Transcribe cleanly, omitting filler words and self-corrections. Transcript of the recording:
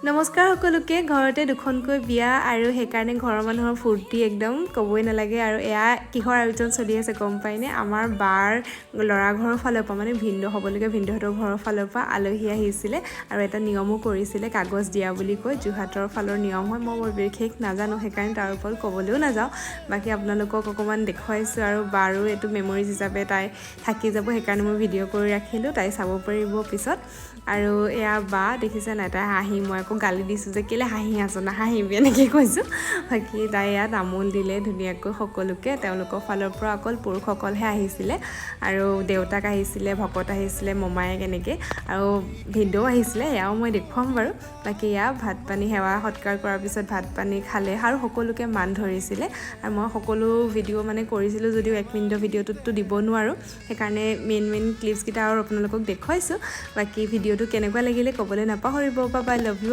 নমস্কাৰ সকলোকে ঘৰতে দুখনকৈ বিয়া আৰু সেইকাৰণে ঘৰৰ মানুহৰ ফূৰ্তি একদম ক'বই নালাগে আৰু এয়া কিহৰ আয়োজন চলি আছে গম পাইনে আমাৰ বাৰ ল'ৰা ঘৰৰ ফালৰ পৰা মানে ভিন্দ হ'বলগীয়া ভিন্দহঁতৰ ঘৰৰ ফালৰ পৰা আলহী আহিছিলে আৰু এটা নিয়মো কৰিছিলে কাগজ দিয়া বুলি কৈ যোৰহাটৰ ফালৰ নিয়ম হয় মই বৰ বিশেষ নাজানো সেইকাৰণে তাৰ ওপৰত ক'বলৈও নাযাওঁ বাকী আপোনালোকক অকণমান দেখুৱাইছোঁ আৰু বাৰো এইটো মেমৰিজ হিচাপে তাই থাকি যাব সেইকাৰণে মই ভিডিঅ' কৰি ৰাখিলোঁ তাই চাব পাৰিব পিছত আৰু এয়া বা দেখিছে নাই তাই হাঁহি মই আকৌ গালি দিছোঁ যে কেলে হাঁহি আছো নাহাঁহিবি এনেকৈ কৈছোঁ বাকী তাই ইয়াত তামোল দিলে ধুনীয়াকৈ সকলোকে তেওঁলোকৰ ফালৰ পৰা অকল পুৰুষসকলহে আহিছিলে আৰু দেউতাক আহিছিলে ভকত আহিছিলে মমায়েক এনেকৈ আৰু ভিনদেউ আহিছিলে এয়াও মই দেখুৱাম বাৰু বাকী এয়া ভাত পানী সেৱা সৎকাৰ কৰাৰ পিছত ভাত পানী খালে আৰু সকলোকে মান ধৰিছিলে আৰু মই সকলো ভিডিঅ' মানে কৰিছিলোঁ যদিও 1 মিনিটৰ ভিডিঅ'টোততো দিব নোৱাৰোঁ সেইকাৰণে মেইন ক্লিপছকেইটা আৰু আপোনালোকক দেখুৱাইছোঁ বাকী ভিডিঅ'টো কেনেকুৱা লাগিলে ক'বলৈ নাপাহৰিব বাই লাভ ইউ